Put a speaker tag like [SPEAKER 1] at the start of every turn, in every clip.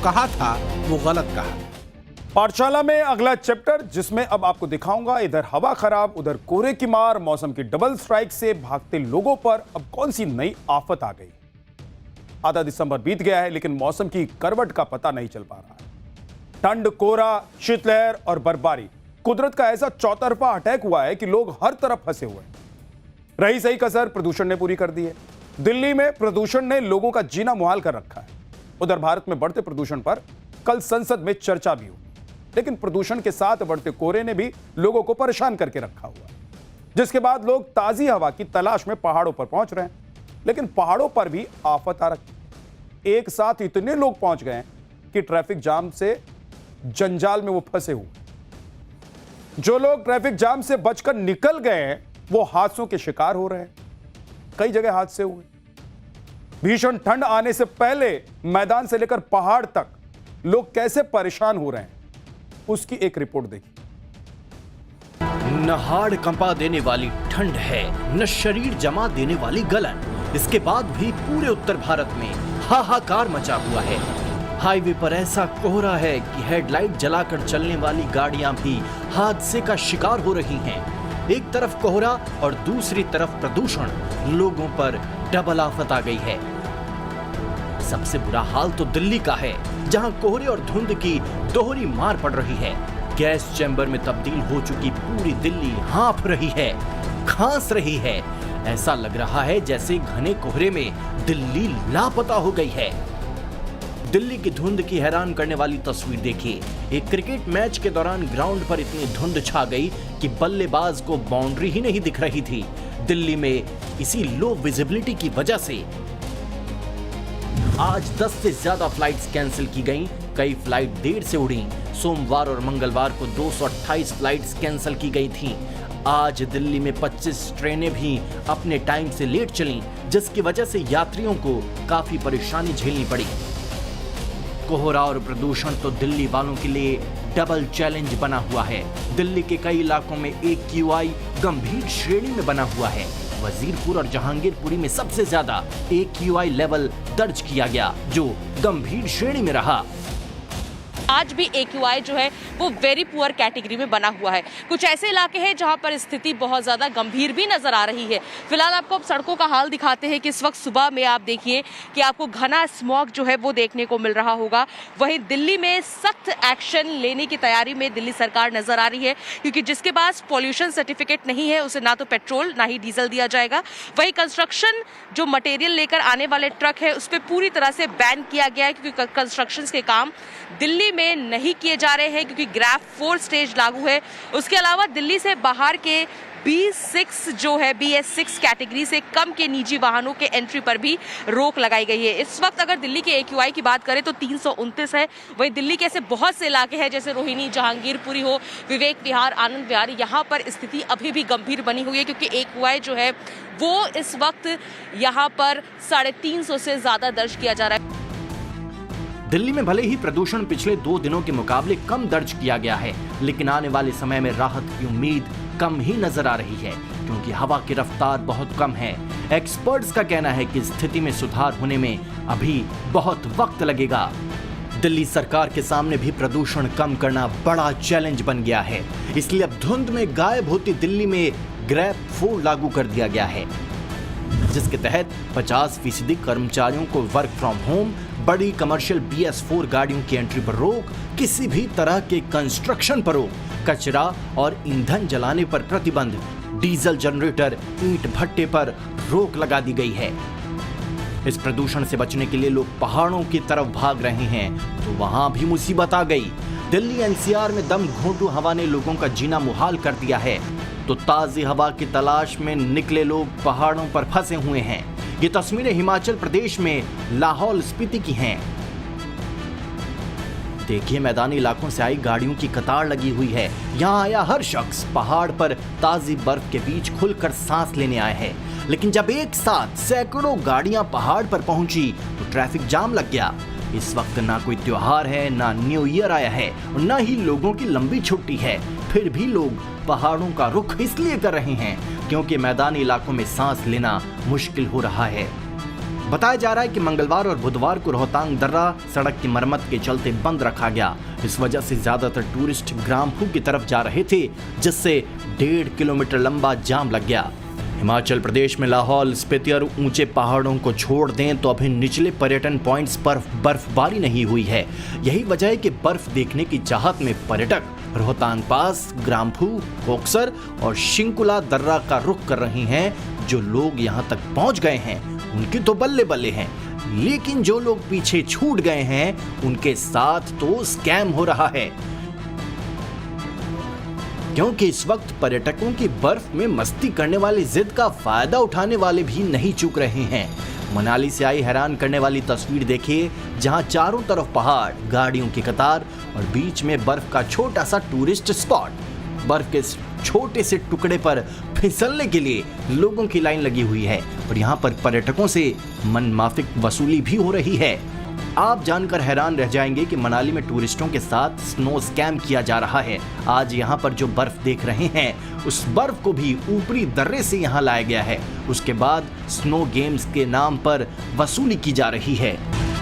[SPEAKER 1] कहा था वो गलत कहा।
[SPEAKER 2] पाठशाला में अगला चैप्टर, जिसमें अब आपको दिखाऊंगा इधर हवा खराब उधर कोहरे की मार, मौसम की डबल स्ट्राइक से भागते लोगों पर अब कौन सी नई आफत आ गई। आधा दिसंबर बीत गया है लेकिन मौसम की करवट का पता नहीं चल पा रहा है। ठंड, कोहरा, शीतलहर और बर्फबारी, कुदरत का ऐसा चौतरफा अटैक हुआ है कि लोग हर तरफ फंसे हुए हैं। रही सही कसर प्रदूषण ने पूरी कर दी है। दिल्ली में प्रदूषण ने लोगों का जीना मुहाल कर रखा है। उधर भारत में बढ़ते प्रदूषण पर कल संसद में चर्चा भी हुई, लेकिन प्रदूषण के साथ बढ़ते कोहरे ने भी लोगों को परेशान करके रखा हुआ है, जिसके बाद लोग ताजी हवा की तलाश में पहाड़ों पर पहुंच रहे हैं। लेकिन पहाड़ों पर भी आफत आ रखी। एक साथ इतने लोग पहुंच गए कि ट्रैफिक जाम से जंजाल में वो फंसे हुए। जो लोग ट्रैफिक जाम से बचकर निकल गए हैं वो हादसों के शिकार हो रहे हैं। कई जगह हादसे हुए। भीषण ठंड आने से पहले मैदान से लेकर पहाड़ तक लोग कैसे परेशान हो रहे हैं, उसकी एक रिपोर्ट देखिए।
[SPEAKER 3] न हाड़ कंपा देने वाली ठंड है, न शरीर जमा देने वाली गलन। इसके बाद भी पूरे उत्तर भारत में हाहाकार मचा हुआ है। हाईवे पर ऐसा कोहरा है कि हेडलाइट जलाकर चलने वाली गाड़ियां भी हादसे का शिकार हो रही हैं। एक तरफ कोहरा और दूसरी तरफ प्रदूषण, लोगों पर डबल आफत आ गई है। सबसे बुरा हाल तो दिल्ली का है, जहां कोहरे और धुंध की दोहरी मार पड़ रही है। गैस चैम्बर में तब्दील हो चुकी पूरी दिल्ली हांफ रही है, खांस रही है। ऐसा लग रहा है जैसे घने कोहरे में दिल्ली लापता हो गई है। दिल्ली की धुंध की हैरान करने वाली तस्वीर देखिए। एक क्रिकेट मैच के दौरान ग्राउंड पर इतनी धुंध छा गई कि बल्लेबाज को बाउंड्री ही नहीं दिख रही थी। दिल्ली में इसी लो विजिबिलिटी की वजह से आज 10 से ज्यादा फ्लाइट्स कैंसिल की गईं। कई फ्लाइट देर से उड़ी। सोमवार और मंगलवार को 228 फ्लाइट्स कैंसिल की गई थीं। आज दिल्ली में 25 ट्रेनें भी अपने टाइम से लेट चलीं, जिसकी वजह से यात्रियों को काफी परेशानी झेलनी पड़ी। कोहरा और प्रदूषण तो दिल्ली वालों के लिए डबल चैलेंज बना हुआ है। दिल्ली के कई इलाकों में AQI गंभीर श्रेणी में बना हुआ है। वजीरपुर और जहांगीरपुरी में सबसे ज्यादा AQI लेवल दर्ज किया गया, जो गंभीर श्रेणी में रहा।
[SPEAKER 4] आज भी AQI जो है वो वेरी पुअर कैटेगरी में बना हुआ है। कुछ ऐसे इलाके हैं जहां पर स्थिति बहुत ज़्यादा गंभीर भी नज़र आ रही है। फिलहाल आपको अब सड़कों का हाल दिखाते हैं कि इस वक्त सुबह में आप देखिए कि आपको घना स्मॉग जो है वो देखने को मिल रहा होगा। वहीं दिल्ली में सख्त एक्शन लेने की तैयारी में दिल्ली सरकार नज़र आ रही है, क्योंकि जिसके पास पॉल्यूशन सर्टिफिकेट नहीं है उसे ना तो पेट्रोल ना ही डीजल दिया जाएगा। वहीं कंस्ट्रक्शन जो मटेरियल लेकर आने वाले ट्रक है उस पर पूरी तरह से बैन किया गया है, क्योंकि कंस्ट्रक्शन के काम दिल्ली में नहीं किए जा रहे हैं, क्योंकि ग्रैफ 4 स्टेज लागू है। उसके अलावा दिल्ली से बाहर के B6 जो है BS6 कैटेगरी से कम के निजी वाहनों के एंट्री पर भी रोक लगाई गई है। इस वक्त अगर दिल्ली के AQI की बात करें तो 329 है। वहीं दिल्ली के ऐसे बहुत से इलाके हैं जैसे रोहिणी, जहांगीरपुरी हो, विवेक विहार, आनंद विहार, यहाँ पर स्थिति अभी भी गंभीर बनी हुई है, क्योंकि AQI जो है वो इस वक्त यहाँ पर 350 से ज्यादा दर्ज किया जा रहा है।
[SPEAKER 3] दिल्ली में भले ही प्रदूषण पिछले 2 दिनों के मुकाबले कम दर्ज किया गया है, लेकिन आने वाले समय में राहत की उम्मीद कम ही नजर आ रही है, क्योंकि हवा की रफ्तार बहुत कम है। एक्सपर्ट्स का कहना है कि स्थिति में सुधार होने में अभी बहुत वक्त लगेगा। दिल्ली सरकार के सामने भी प्रदूषण कम करना बड़ा चैलेंज बन गया है। इसलिए अब धुंध में गायब होती दिल्ली में ग्रैप 4 लागू कर दिया गया है, जिसके तहत 50% कर्मचारियों को वर्क फ्रॉम होम, बड़ी कमर्शियल BS4 गाड़ियों की एंट्री पर रोक, किसी भी तरह के कंस्ट्रक्शन पर रोक, कचरा और ईंधन जलाने पर प्रतिबंध, डीजल जनरेटर, ईंट भट्टे पर रोक लगा दी गई है। इस प्रदूषण से बचने के लिए लोग पहाड़ों की तरफ भाग रहे हैं, तो वहां भी मुसीबत आ गई। दिल्ली NCR में दम घोंटू हवा ने लोगों का जीना मुहाल कर दिया है, तो ताजी हवा की तलाश में निकले लोग पहाड़ों पर फंसे हुए हैं। ये तस्वीरें हिमाचल प्रदेश में लाहौल स्पीति की हैं। देखिए, मैदानी इलाकों से आई गाड़ियों की कतार लगी हुई है। यहाँ आया हर शख्स पहाड़ पर ताजी बर्फ के बीच खुलकर सांस लेने आया है, लेकिन जब एक साथ सैकड़ों गाड़ियां पहाड़ पर पहुंची तो ट्रैफिक जाम लग गया। इस वक्त ना कोई त्योहार है, ना न्यू ईयर आया है, और ना ही लोगों की लंबी छुट्टी है। फिर भी लोग पहाड़ों का रुख इसलिए कर रहे हैं क्योंकि मैदानी इलाकों में सांस लेना मुश्किल हो रहा है। बताया जा रहा है कि मंगलवार और बुधवार को रोहतांग दर्रा सड़क की मरम्मत के चलते बंद रखा गया। इस वजह से ज्यादातर टूरिस्ट ग्राम्फू की तरफ जा रहे थे, जिससे 1.5 किलोमीटर लंबा जाम लग गया। हिमाचल प्रदेश में लाहौल स्पीति और ऊंचे पहाड़ों को छोड़ दें तो अभी निचले पर्यटन पॉइंट्स पर बर्फबारी नहीं हुई है। यही वजह है कि बर्फ देखने की चाहत में पर्यटक रोहतांग पास, ग्राम्फू, कोकसर और शिंकुला दर्रा का रुख कर रहे हैं। जो लोग यहां तक पहुंच गए हैं उनकी तो बल्ले बल्ले हैं, लेकिन जो लोग पीछे छूट गए हैं उनके साथ तो स्कैम हो रहा है, क्योंकि इस वक्त पर्यटकों की बर्फ में मस्ती करने वाली जिद का फायदा उठाने वाले भी नहीं चूक रहे हैं। मनाली से आई हैरान करने वाली तस्वीर देखिए, जहां चारों तरफ पहाड़, गाड़ियों की कतार और बीच में बर्फ का छोटा सा टूरिस्ट स्पॉट। बर्फ के छोटे से टुकड़े पर फिसलने के लिए लोगों की लाइन लगी हुई है और यहाँ पर पर्यटकों से मनमाफिक वसूली भी हो रही है। आप जानकर हैरान रह जाएंगे कि मनाली में टूरिस्टों के साथ स्नो स्कैम किया जा रहा है। आज यहाँ पर जो बर्फ देख रहे हैं, उस बर्फ को भी ऊपरी दर्रे से यहाँ लाया गया है। उसके बाद स्नो गेम्स के नाम पर वसूली की जा रही है।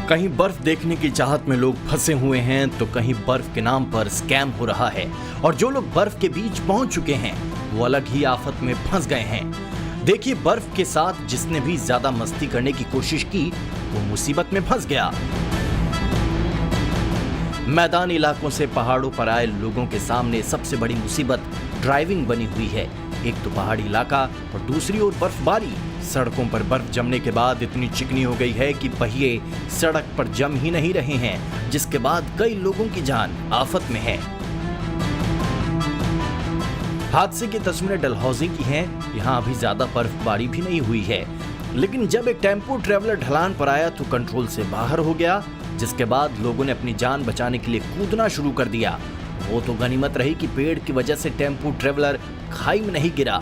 [SPEAKER 3] कहीं बर्फ देखने की चाहत में लोग फंसे हुए हैं तो कहीं बर्फ के नाम पर स्कैम हो रहा है, और जो लोग बर्फ के बीच पहुंच चुके हैं वो अलग ही आफत में फंस गए हैं। देखिए, बर्फ के साथ जिसने भी ज्यादा मस्ती करने की कोशिश की वो मुसीबत में फंस गया। मैदानी इलाकों से पहाड़ों पर आए लोगों के सामने सबसे बड़ी मुसीबत ड्राइविंग बनी हुई है। एक तो पहाड़ी इलाका और दूसरी ओर बर्फबारी। सड़कों पर बर्फ जमने के बाद इतनी चिकनी हो गई है कि पहिए सड़क पर जम ही नहीं रहे हैं, जिसके बाद कई लोगों की जान आफत में है। हादसे की तस्वीरें डलहौजी की हैं। यहाँ अभी ज्यादा बर्फबारी भी नहीं हुई है, लेकिन जब एक टेम्पो ट्रेवलर ढलान पर आया तो कंट्रोल से बाहर हो गया, जिसके बाद लोगों ने अपनी जान बचाने के लिए कूदना शुरू कर दिया। वो तो गनीमत रही कि पेड़ की वजह से टेम्पो ट्रेवलर खाई में नहीं गिरा।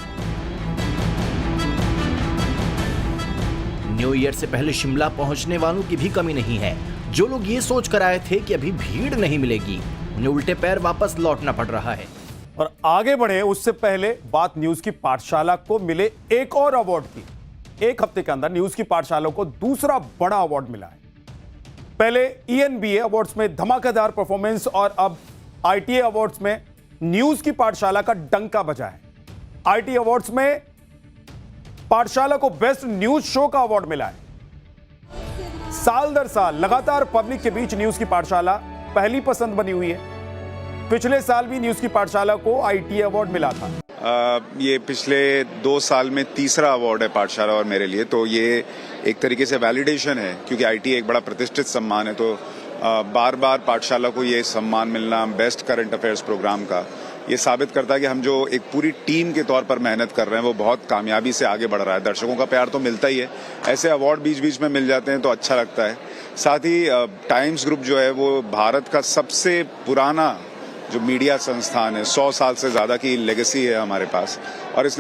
[SPEAKER 3] न्यू ईयर से पहले शिमला पहुंचने वालों की भी कमी नहीं है। जो लोग ये सोच कर आए थे कि अभी भीड़ नहीं मिलेगी, उन्हें उल्टे पैर वापस लौटना पड़ रहा है।
[SPEAKER 2] और आगे बढ़े उससे पहले बात न्यूज की पाठशाला को मिले एक और अवार्ड की। एक हफ्ते के अंदर न्यूज की पाठशाला को दूसरा बड़ा अवार्ड मिला है। पहले ENBA अवार्ड्स में धमाकेदार परफॉर्मेंस और अब ITA अवार्ड्स में न्यूज की पाठशाला का डंका बजा है। ITA अवार्ड्स में पाठशाला को बेस्ट न्यूज शो का अवार्ड मिला है। साल दर साल लगातार पब्लिक के बीच न्यूज की पाठशाला पहली पसंद बनी हुई है। पिछले साल भी न्यूज की पाठशाला को ITA अवार्ड मिला था।
[SPEAKER 5] ये पिछले 2 साल में तीसरा अवार्ड है पाठशाला और मेरे लिए, तो ये एक तरीके से वैलिडेशन है, क्योंकि ITA एक बड़ा प्रतिष्ठित सम्मान है। तो बार बार पाठशाला को ये सम्मान मिलना बेस्ट करंट अफेयर्स प्रोग्राम का, ये साबित करता है कि हम जो एक पूरी टीम के तौर पर मेहनत कर रहे हैं वो बहुत कामयाबी से आगे बढ़ रहा है। दर्शकों का प्यार तो मिलता ही है, ऐसे अवार्ड बीच बीच में मिल जाते हैं तो अच्छा लगता है। साथ ही टाइम्स ग्रुप जो है वो भारत का सबसे पुराना जो मीडिया संस्थान है, 100 साल से ज्यादा की लेगेसी है हमारे पास, और इसलिए